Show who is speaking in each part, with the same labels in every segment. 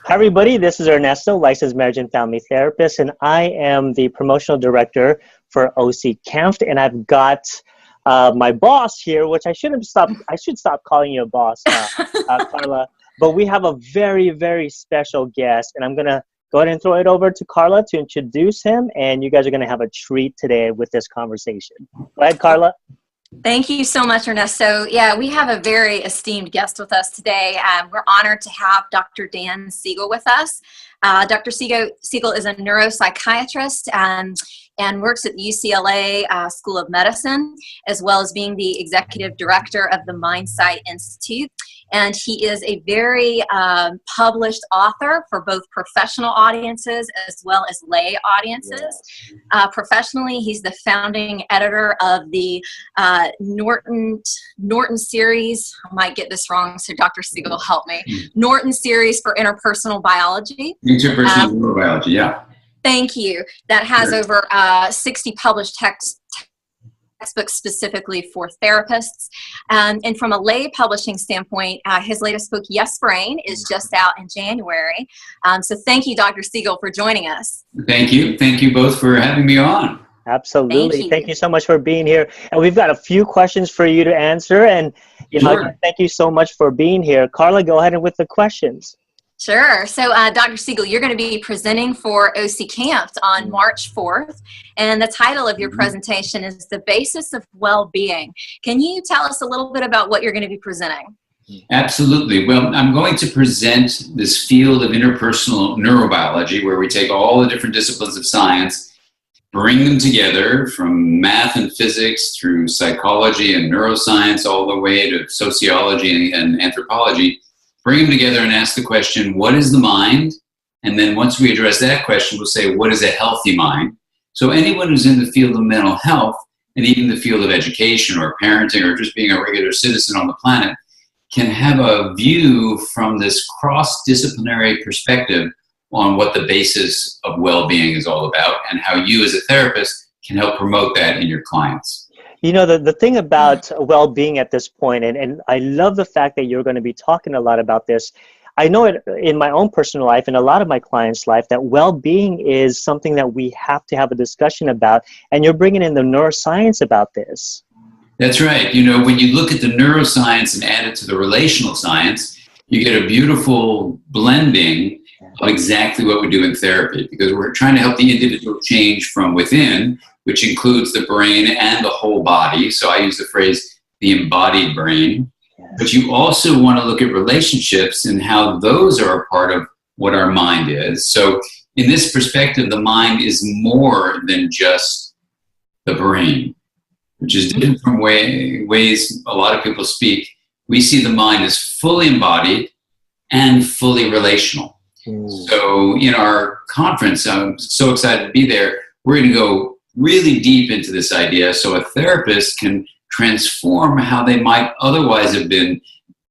Speaker 1: Hi, everybody. This is Ernesto, licensed marriage and family therapist, and I am the promotional director for OC-CAMFT. And I've got my boss here, which I should stop calling you a boss, Carla. But we have a very, very special guest, and I'm gonna go ahead and throw it over to Carla to introduce him. And you guys are gonna have a treat today with this conversation. Go ahead, Carla.
Speaker 2: Thank you so much, Ernesto. Yeah, we have a very esteemed guest with us today. We're honored to have Dr. Dan Siegel with us. Dr. Siegel is a neuropsychiatrist and works at the UCLA School of Medicine, as well as being the executive director of the MindSight Institute. And he is a very published author for both professional audiences as well as lay audiences. Yes. Professionally, he's the founding editor of the Norton series. I might get this wrong, so Dr. Siegel, help me. Norton series for interpersonal biology.
Speaker 3: Interpersonal neurobiology, yeah.
Speaker 2: Thank you. That has over 60 published textbooks specifically for therapists. And from a lay publishing standpoint, his latest book, Yes Brain, is just out in January. So thank you, Dr. Siegel, for joining us.
Speaker 3: Thank you. Thank you both for having me on.
Speaker 1: Absolutely. Thank you so much for being here. And we've got a few questions for you to answer. And
Speaker 3: Sure.
Speaker 1: Thank you so much for being here. Carla, go ahead and with the questions.
Speaker 2: Sure. So, Dr. Siegel, you're going to be presenting for OC-CAMFT on March 4th, and the title of your presentation is The Basis of Well-Being. Can you tell us a little bit about what you're going to be presenting?
Speaker 3: Absolutely. Well, I'm going to present this field of interpersonal neurobiology, where we take all the different disciplines of science, bring them together from math and physics through psychology and neuroscience, all the way to sociology and anthropology. Bring them together and ask the question, what is the mind? And then once we address that question, we'll say, what is a healthy mind? So anyone who's in the field of mental health, and even the field of education or parenting or just being a regular citizen on the planet, can have a view from this cross-disciplinary perspective on what the basis of well-being is all about and how you as a therapist can help promote that in your clients.
Speaker 1: You know, the thing about well-being at this point, and I love the fact that you're going to be talking a lot about this. I know it in my own personal life and a lot of my clients' life that well-being is something that we have to have a discussion about, and you're bringing in the neuroscience about this.
Speaker 3: That's right. You know, when you look at the neuroscience and add it to the relational science, you get a beautiful blending of exactly what we do in therapy, because we're trying to help the individual change from within, which includes the brain and the whole body. So I use the phrase, the embodied brain. But you also want to look at relationships and how those are a part of what our mind is. So in this perspective, the mind is more than just the brain, which is different from ways a lot of people speak. We see the mind as fully embodied and fully relational. So in our conference, I'm so excited to be there, we're going to go really deep into this idea so a therapist can transform how they might otherwise have been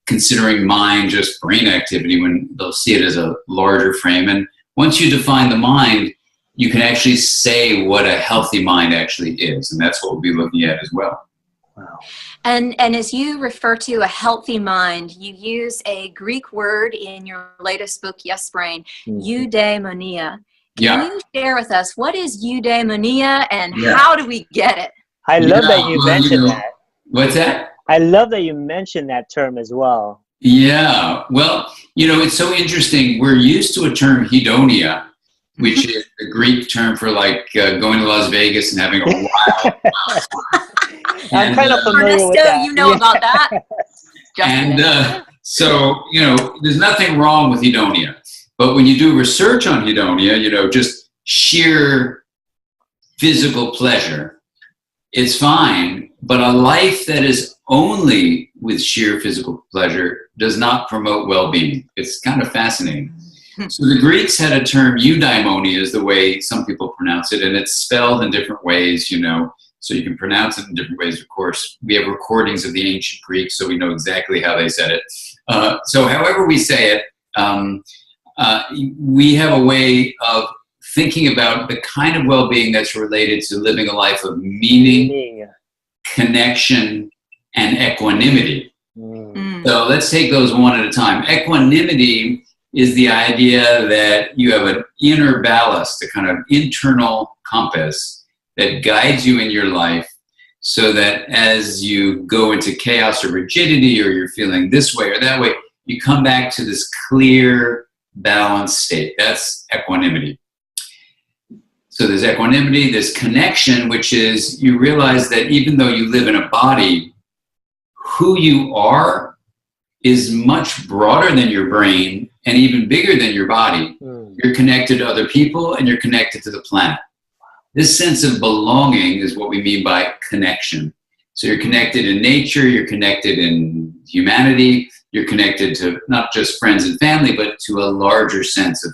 Speaker 3: considering mind just brain activity when they'll see it as a larger frame. And once you define the mind, you can actually say what a healthy mind actually is. And that's what we'll be looking at as well.
Speaker 1: Wow.
Speaker 2: And as you refer to a healthy mind, you use a Greek word in your latest book, Yes Brain, eudaimonia. Can you share with us, what is eudaimonia and how do we get it?
Speaker 1: I love that you mentioned that.
Speaker 3: What's that?
Speaker 1: I love that you mentioned that term as well.
Speaker 3: Yeah. Well, you know, it's so interesting. We're used to a term hedonia, which is the Greek term for like going to Las Vegas and having a wild
Speaker 1: I'm kind of familiar with that.
Speaker 2: You know about that.
Speaker 3: So, you know, there's nothing wrong with hedonia. But when you do research on hedonia, you know, just sheer physical pleasure, it's fine. But a life that is only with sheer physical pleasure does not promote well-being. It's kind of fascinating. So the Greeks had a term, eudaimonia is the way some people pronounce it, and it's spelled in different ways, you know, so you can pronounce it in different ways, of course. We have recordings of the ancient Greeks, so we know exactly how they said it. So however we say it, we have a way of thinking about the kind of well-being that's related to living a life of meaning, connection, and equanimity. So let's take those one at a time. Equanimity is the idea that you have an inner ballast, a kind of internal compass that guides you in your life, so that as you go into chaos or rigidity, or you're feeling this way or that way, you come back to this clear, balanced state. That's equanimity. So there's equanimity, there's connection, which is you realize that even though you live in a body, who you are is much broader than your brain and even bigger than your body. You're connected to other people and you're connected to the planet. This sense of belonging is what we mean by connection. So you're connected in nature, you're connected in humanity, you're connected to not just friends and family, but to a larger sense of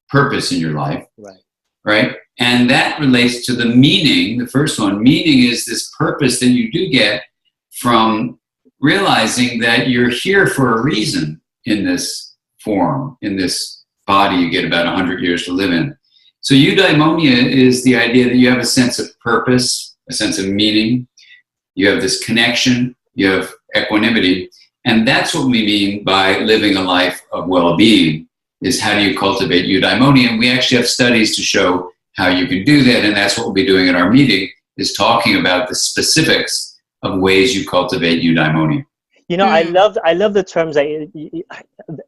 Speaker 3: purpose in your life. Right? And that relates to the meaning. The first one, meaning, is this purpose that you do get from realizing that you're here for a reason in this form, in this body you get about 100 years to live in. So eudaimonia is the idea that you have a sense of purpose, a sense of meaning. You have this connection, you have equanimity. And that's what we mean by living a life of well-being, is how do you cultivate eudaimonia? And we actually have studies to show how you can do that. And that's what we'll be doing at our meeting, is talking about the specifics of ways you cultivate eudaimonia.
Speaker 1: You know, I love the terms that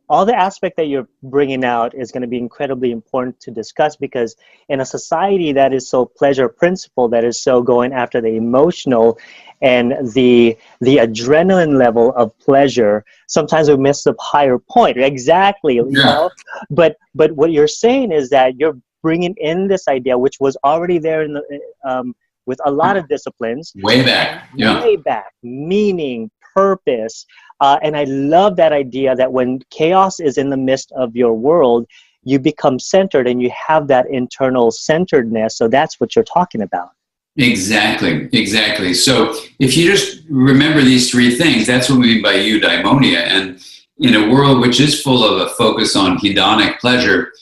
Speaker 1: all the aspect that you're bringing out is going to be incredibly important to discuss, because in a society that is so pleasure principle, that is so going after the emotional and the adrenaline level of pleasure, sometimes we miss the higher point. Exactly. You know? But what you're saying is that you're bringing in this idea, which was already there in the with a lot of disciplines.
Speaker 3: Way back.
Speaker 1: Way back. Meaning, purpose. And I love that idea that when chaos is in the midst of your world, you become centered and you have that internal centeredness. So that's what you're talking about. Exactly. So if you just remember these three things, that's what we mean by eudaimonia. And in a world which is full of a focus on hedonic pleasure,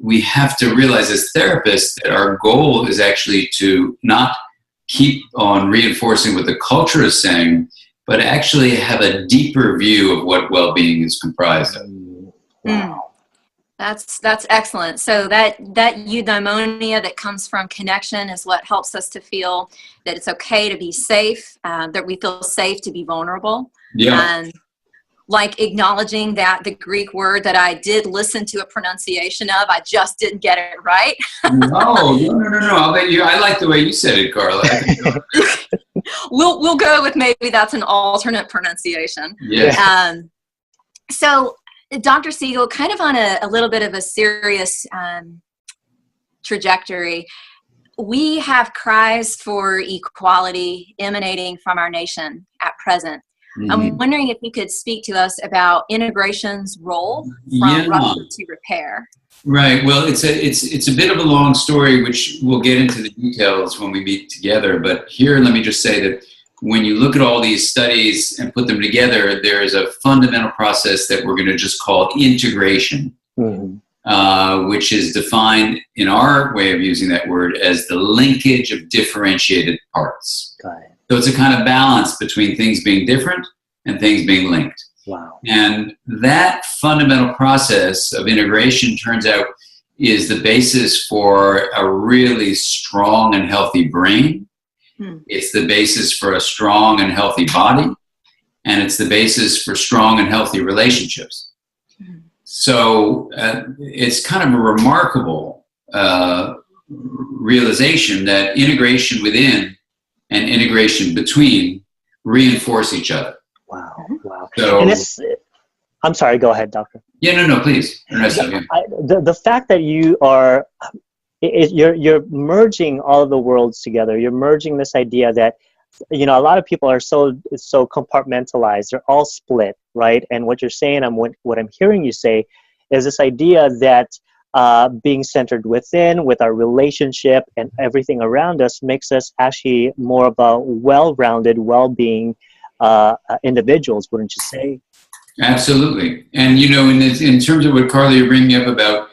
Speaker 1: we have to realize as therapists that our goal is actually to not keep on reinforcing what the culture is saying, but actually have a deeper view of what well-being is comprised of.
Speaker 2: Wow. That's excellent. So that eudaimonia that comes from connection is what helps us to feel that it's okay to be safe, that we feel safe to be vulnerable. And like acknowledging that the Greek word that I did listen to a pronunciation of, I just didn't get it right.
Speaker 3: No. I'll bet you. I like the way you said it, Carla.
Speaker 2: We'll go with maybe that's an alternate pronunciation.
Speaker 3: Yeah.
Speaker 2: So, Dr. Siegel, kind of on a little bit of a serious trajectory, we have cries for equality emanating from our nation at present. I'm wondering if you could speak to us about integration's role from rupture to repair.
Speaker 3: Right. Well, it's a bit of a long story, which we'll get into the details when we meet together. But here, let me just say that when you look at all these studies and put them together, there is a fundamental process that we're going to just call integration, which is defined in our way of using that word as the linkage of differentiated parts.
Speaker 1: Got it.
Speaker 3: So it's a kind of balance between things being different and things being linked.
Speaker 1: Wow.
Speaker 3: And that fundamental process of integration, turns out, is the basis for a really strong and healthy brain. It's the basis for a strong and healthy body. And it's the basis for strong and healthy relationships. So it's kind of a remarkable realization that integration within and integration between reinforce each other.
Speaker 1: Wow.
Speaker 3: So,
Speaker 1: and I'm sorry, go ahead, doctor.
Speaker 3: Yeah, no, please.
Speaker 1: The fact that you are, you're merging all of the worlds together. You're merging this idea that, you know, a lot of people are so compartmentalized. They're all split, right? And what you're saying, what I'm hearing you say, is this idea that being centered within, with our relationship and everything around us, makes us actually more of a well-rounded, well-being individuals, wouldn't you say?
Speaker 3: Absolutely. And, you know, in terms of what Carla, you're bringing up about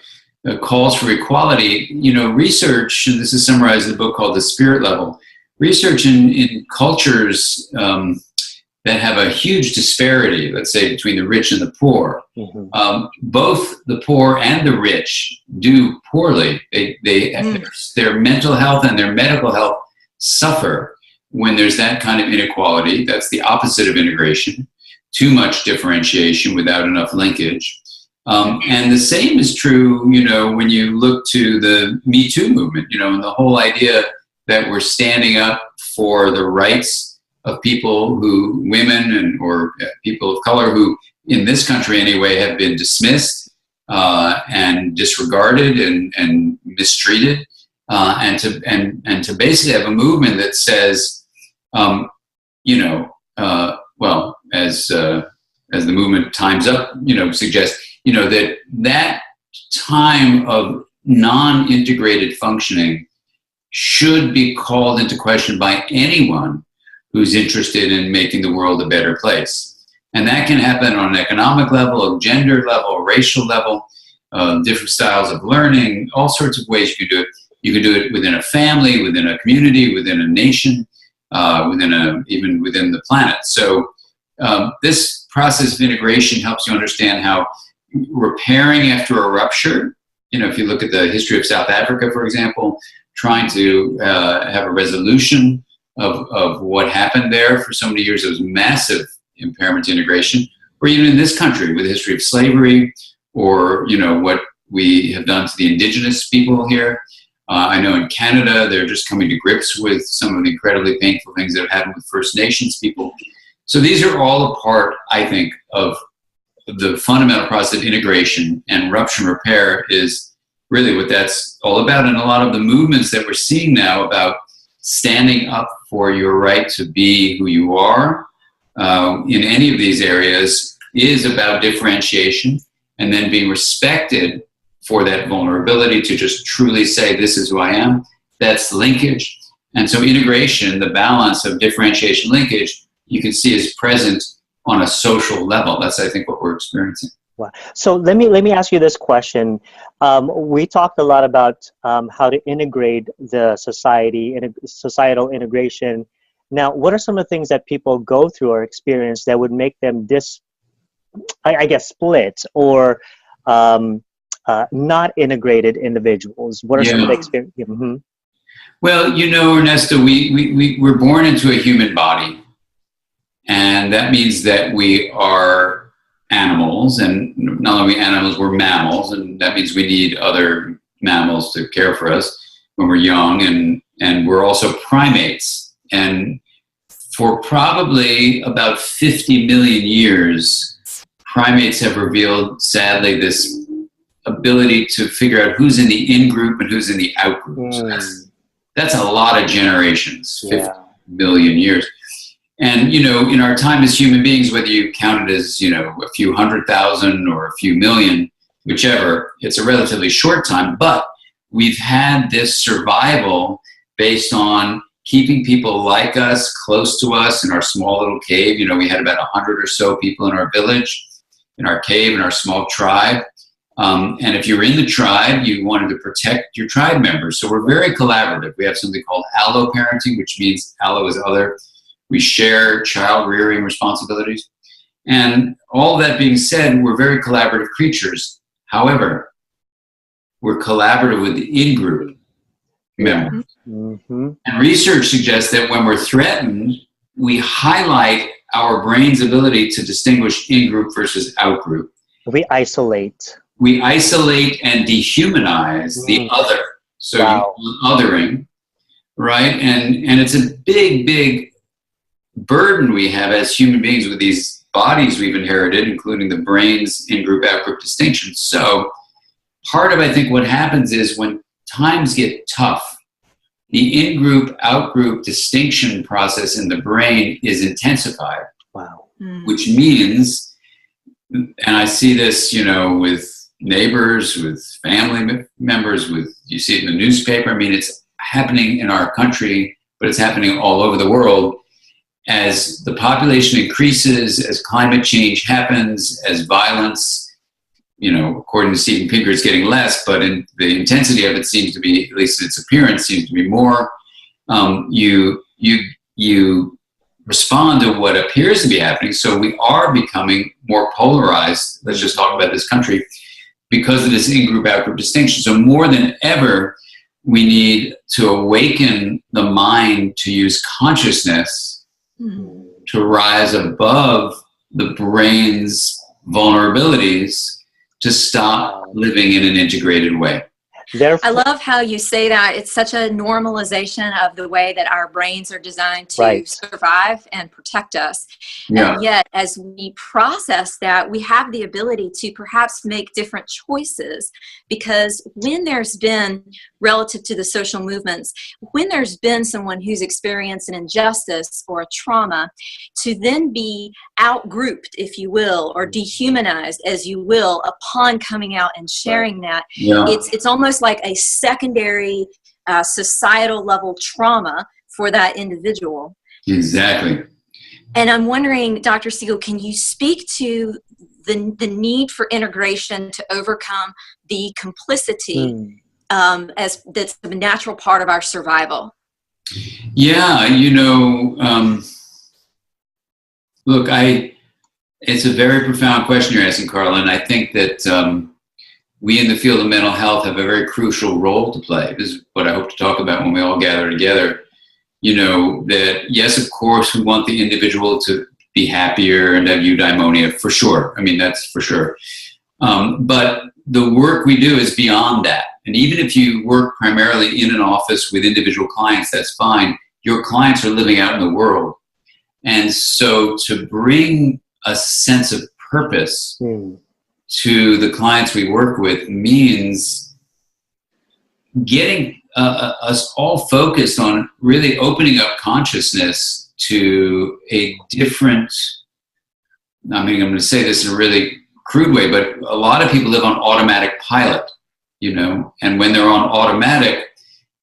Speaker 3: calls for equality, you know, research, and this is summarized in a book called The Spirit Level, research in cultures that that have a huge disparity, let's say between the rich and the poor, both the poor and the rich do poorly. Their mental health and their medical health suffer when there's that kind of inequality. That's the opposite of integration. Too much differentiation without enough linkage. And the same is true, you know, when you look to the Me Too movement, you know, and the whole idea that we're standing up for the rights of people who, women or people of color who, in this country anyway, have been dismissed and disregarded and mistreated, and to basically have a movement that says, you know, well, as the movement Time's Up, you know, suggests, you know, that time of non-integrated functioning should be called into question by anyone who's interested in making the world a better place. And that can happen on an economic level, a gender level, a racial level, different styles of learning, all sorts of ways you can do it. You can do it within a family, within a community, within a nation, even within the planet. So this process of integration helps you understand how repairing after a rupture, you know, if you look at the history of South Africa, for example, trying to have a resolution of what happened there for so many years, it was massive impairment to integration, or even in this country with the history of slavery, or, you know, what we have done to the indigenous people here. I know in Canada, they're just coming to grips with some of the incredibly painful things that have happened with First Nations people. So these are all a part, I think, of the fundamental process of integration, and rupture and repair is really what that's all about. And a lot of the movements that we're seeing now about standing up for your right to be who you are in any of these areas is about differentiation, and then being respected for that vulnerability to just truly say, this is who I am. That's linkage. And so integration, the balance of differentiation, linkage, you can see is present on a social level. That's, I think, what we're experiencing.
Speaker 1: Wow. So let me ask you this question. We talked a lot about how to integrate the societal integration. Now, what are some of the things that people go through or experience that would make them split or not integrated individuals? What are some of the experiences? Mm-hmm.
Speaker 3: Well, you know, Ernesto, we're born into a human body. And that means that we are animals, and not only animals, we're mammals, and that means we need other mammals to care for us when we're young, and we're also primates. And for probably about 50 million years, primates have revealed, sadly, this ability to figure out who's in the in-group and who's in the out-group. So that's a lot of generations, 50 million years. And, you know, in our time as human beings, whether you count it as, you know, a few 100,000 or a few million, whichever, it's a relatively short time, but we've had this survival based on keeping people like us, close to us in our small little cave. You know, we had about 100 or so people in our village, in our cave, in our small tribe. And if you were in the tribe, you wanted to protect your tribe members. So we're very collaborative. We have something called allo-parenting, which means allo is other. We share child rearing responsibilities. And all that being said, we're very collaborative creatures. However, we're collaborative with the in-group members. Mm-hmm. And research suggests that when we're threatened, we highlight our brain's ability to distinguish in-group versus out-group.
Speaker 1: We isolate.
Speaker 3: We isolate and dehumanize the other. So othering, right? And it's a big, big burden we have as human beings with these bodies we've inherited, including the brain's in-group, out-group distinction. So part of, I think, what happens is when times get tough, the in-group, out-group distinction process in the brain is intensified.
Speaker 1: Wow.
Speaker 3: Which means, and I see this, you know, with neighbors, with family members, you see it in the newspaper. I mean, it's happening in our country, but it's happening all over the world. As the population increases, as climate change happens, as violence, you know, according to Stephen Pinker, it's getting less, but in the intensity of it seems to be, at least its appearance seems to be more. You respond to what appears to be happening. So we are becoming more polarized. Let's just talk about this country because of this in-group, out-group distinction. So more than ever, we need to awaken the mind to use consciousness to rise above the brain's vulnerabilities to stop living in an integrated way.
Speaker 2: I love how you say that. It's such a normalization of the way that our brains are designed to survive and protect us.
Speaker 3: Yeah.
Speaker 2: And yet, as we process that, we have the ability to perhaps make different choices, because when there's been, relative to the social movements, when there's been someone who's experienced an injustice or a trauma, to then be out-grouped, if you will, or dehumanized, as you will, upon coming out and sharing that, it's almost like a secondary societal level trauma for that individual.
Speaker 3: Exactly.
Speaker 2: And I'm wondering, Dr. Siegel, can you speak to the need for integration to overcome the complicity as that's a natural part of our survival?
Speaker 3: Yeah, look, it's a very profound question you're asking, Carla, and I think that we in the field of mental health have a very crucial role to play. This is what I hope to talk about when we all gather together. That yes, of course, we want the individual to be happier and have eudaimonia, for sure. I mean, that's for sure. But the work we do is beyond that. And even if you work primarily in an office with individual clients, that's fine. Your clients are living out in the world. And so to bring a sense of purpose to the clients we work with means getting us all focused on really opening up consciousness to a different, I'm going to say this in a really crude way, but a lot of people live on automatic pilot, and when they're on automatic,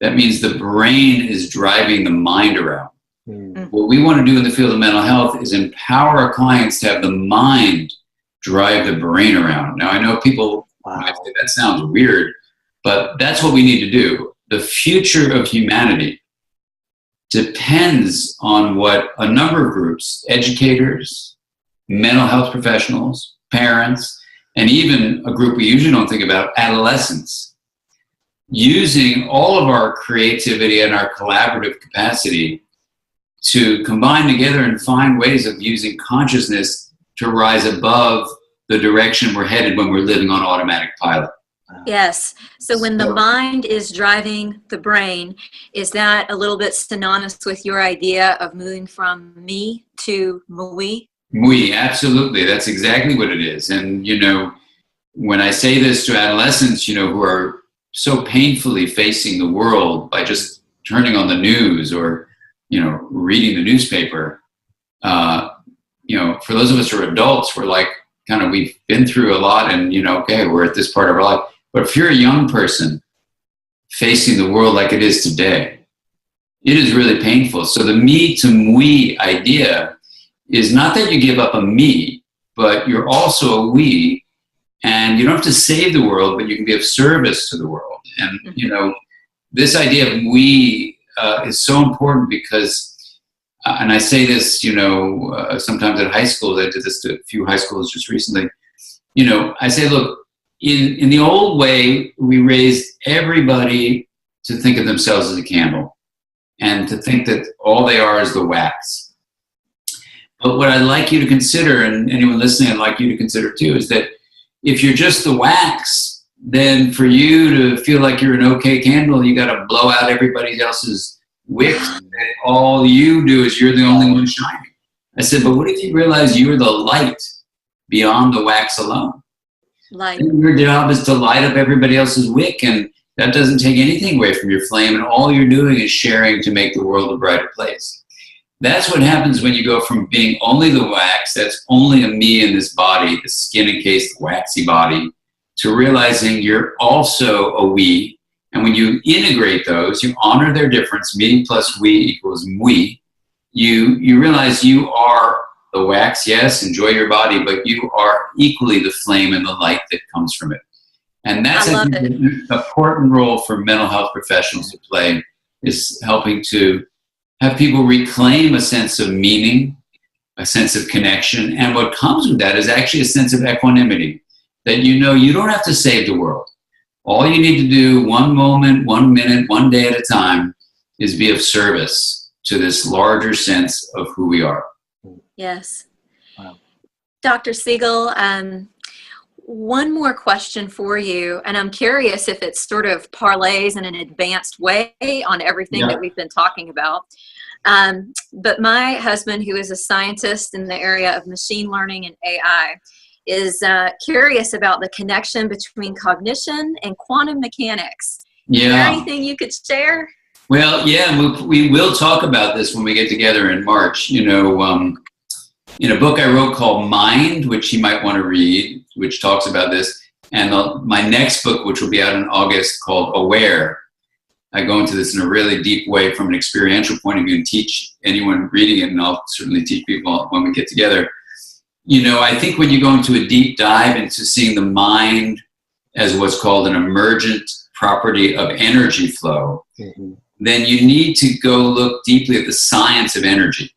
Speaker 3: that means the brain is driving the mind around. What we want to do in the field of mental health is empower our clients to have the mind drive the brain around. Now, I know people might say that sounds weird, but that's what we need to do. The future of humanity depends on what a number of groups, educators, mental health professionals, parents, and even a group we usually don't think about, adolescents, using all of our creativity and our collaborative capacity to combine together and find ways of using consciousness to rise above the direction we're headed when we're living on automatic pilot.
Speaker 2: Yes. So when the mind is driving the brain, is that a little bit synonymous with your idea of moving from me to moi?
Speaker 3: Moi, absolutely. That's exactly what it is. And, when I say this to adolescents, who are so painfully facing the world by just turning on the news or, reading the newspaper, for those of us who are adults, we're like, we've been through a lot and, okay, we're at this part of our life. But if you're a young person facing the world like it is today, it is really painful. So the me to moi idea is not that you give up a me, but you're also a we, and you don't have to save the world, but you can be of service to the world. And, this idea of we is so important because, and I say this, sometimes at high school, I did this to a few high schools just recently, I say, look, in the old way, we raised everybody to think of themselves as a candle and to think that all they are is the wax. But what I'd like you to consider, and anyone listening I'd like you to consider too, is that if you're just the wax, then for you to feel like you're an okay candle, you got to blow out everybody else's wicks. And all you do is you're the only one shining. I said, but what if you realize you're the light beyond the wax alone?
Speaker 2: Light.
Speaker 3: And your job is to light up everybody else's wick, and that doesn't take anything away from your flame, and all you're doing is sharing to make the world a brighter place. That's what happens when you go from being only the wax, that's only a me in this body, the skin-encased waxy body, to realizing you're also a we. And when you integrate those, you honor their difference, me plus we equals moi, you realize you are the wax, yes, enjoy your body, but you are equally the flame and the light that comes from it. And that's an important role for mental health professionals to play, is helping to have people reclaim a sense of meaning, a sense of connection. And what comes with that is actually a sense of equanimity, that you know you don't have to save the world. All you need to do, one moment, 1 minute, 1 day at a time, is be of service to this larger sense of who we are.
Speaker 2: Yes.
Speaker 1: Wow.
Speaker 2: Dr. Siegel, one more question for you, and I'm curious if it sort of parlays in an advanced way on everything that we've been talking about. But my husband, who is a scientist in the area of machine learning and AI, is curious about the connection between cognition and quantum mechanics. Is there anything you could share?
Speaker 3: Well, yeah, we will talk about this when we get together in March. You know, in a book I wrote called Mind, which you might want to read, which talks about this, and my next book, which will be out in August, called Aware, I go into this in a really deep way from an experiential point of view and teach anyone reading it, and I'll certainly teach people when we get together. You know, I think when you go into a deep dive into seeing the mind as what's called an emergent property of energy flow, then you need to go look deeply at the science of energy.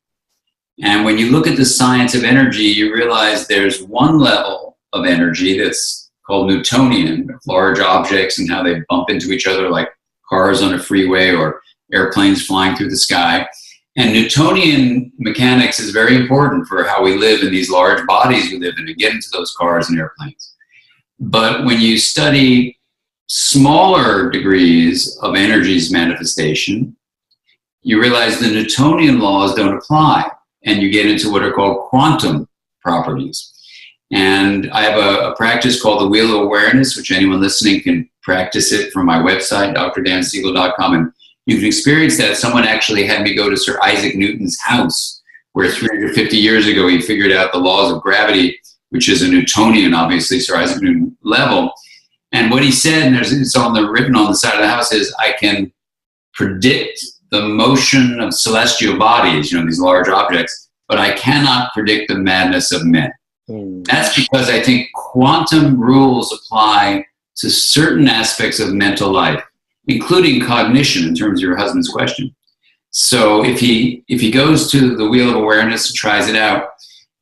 Speaker 3: And when you look at the science of energy, you realize there's one level of energy that's called Newtonian, large objects and how they bump into each other like cars on a freeway or airplanes flying through the sky. And Newtonian mechanics is very important for how we live in these large bodies we live in and get into those cars and airplanes. But when you study smaller degrees of energy's manifestation, you realize the Newtonian laws don't apply, and you get into what are called quantum properties. And I have a practice called the Wheel of Awareness, which anyone listening can practice it from my website, drdansiegel.com, and you can experience that. Someone actually had me go to Sir Isaac Newton's house, where 350 years ago he figured out the laws of gravity, which is a Newtonian, obviously, Sir Isaac Newton level. And what he said, and it's written on the side of the house, is I can predict the motion of celestial bodies, you know, these large objects, but I cannot predict the madness of men. That's because I think quantum rules apply to certain aspects of mental life, including cognition, in terms of your husband's question. So if he goes to the Wheel of Awareness and tries it out,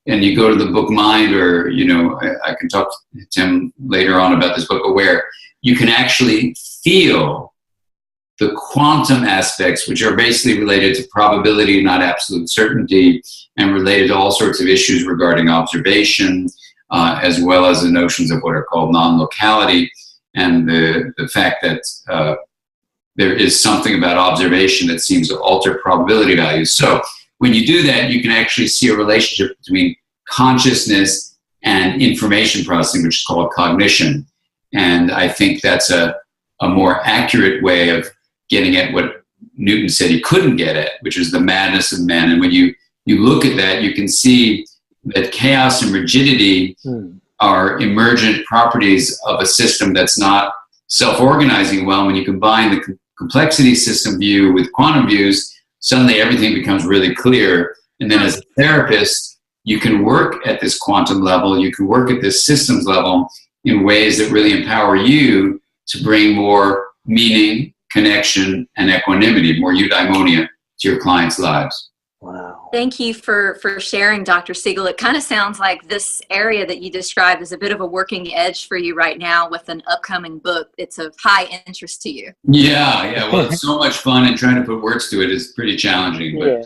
Speaker 3: and you go to the book Mind, or, you know, I can talk to him later on about this book Aware, you can actually feel the quantum aspects, which are basically related to probability, not absolute certainty, and related to all sorts of issues regarding observation, as well as the notions of what are called non-locality, and the fact that there is something about observation that seems to alter probability values. So when you do that, you can actually see a relationship between consciousness and information processing, which is called cognition. And I think that's a more accurate way of getting at what Newton said he couldn't get at, which is the madness of men. And when you look at that, you can see that chaos and rigidity are emergent properties of a system that's not self-organizing well. When you combine the complexity system view with quantum views, suddenly everything becomes really clear. And then as a therapist, you can work at this quantum level, you can work at this systems level in ways that really empower you to bring more meaning, connection, and equanimity, more eudaimonia to your clients' lives.
Speaker 1: Wow.
Speaker 2: Thank you for sharing, Dr. Siegel. It kind of sounds like this area that you described is a bit of a working edge for you right now with an upcoming book. It's of high interest to you.
Speaker 3: Yeah. Well, it's so much fun, and trying to put words to it is pretty challenging. But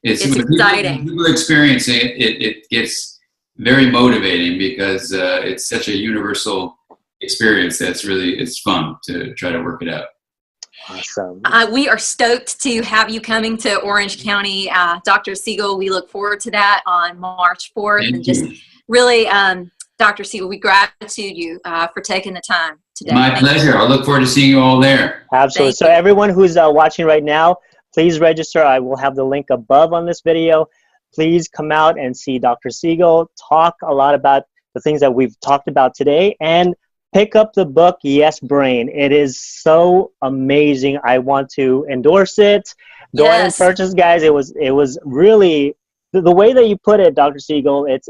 Speaker 3: it's exciting. When people experience it, it gets very motivating because it's such a universal experience that's really, it's fun to try to work it out.
Speaker 1: Awesome.
Speaker 2: We are stoked to have you coming to Orange County, Dr. Siegel. We look forward to that on March 4th.
Speaker 3: Thank
Speaker 2: and just
Speaker 3: you.
Speaker 2: Really, Dr. Siegel, we gratitude you for taking the time today.
Speaker 3: My pleasure. I look forward to seeing you all there.
Speaker 1: Absolutely. So everyone who's watching right now, please register. I will have the link above on this video. Please come out and see Dr. Siegel talk a lot about the things that we've talked about today, and pick up the book, Yes Brain. It is so amazing. I want to endorse it. Go ahead and purchase, guys. It was really, the way that you put it, Dr. Siegel, it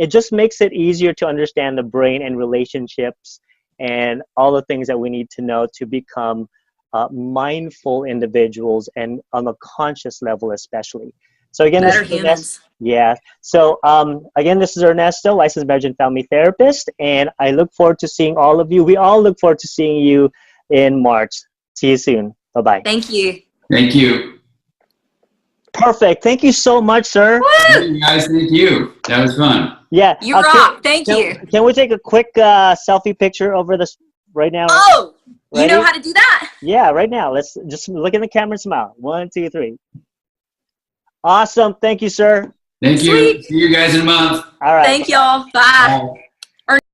Speaker 1: just makes it easier to understand the brain and relationships and all the things that we need to know to become mindful individuals, and on a conscious level especially. So again,
Speaker 2: Better
Speaker 1: this is
Speaker 2: humans.
Speaker 1: yeah. So again, this is Ernesto, licensed marriage and family therapist, and I look forward to seeing all of you. We all look forward to seeing you in March. See you soon. Bye-bye.
Speaker 2: Thank you.
Speaker 3: Thank you.
Speaker 1: Perfect. Thank you so much, sir.
Speaker 3: Hey, you guys, thank you. That was fun.
Speaker 1: Yeah.
Speaker 2: You rock. Thank you.
Speaker 1: Can we take a quick selfie picture over this right now?
Speaker 2: Oh,
Speaker 1: Ready?
Speaker 2: you know how to do that?
Speaker 1: Yeah, right now. Let's just look in the camera and smile. 1, 2, 3. Awesome. Thank you, sir.
Speaker 3: Thank you.
Speaker 2: Sweet.
Speaker 3: See you guys in a month.
Speaker 1: All right.
Speaker 2: Thank y'all. Bye.
Speaker 3: Bye.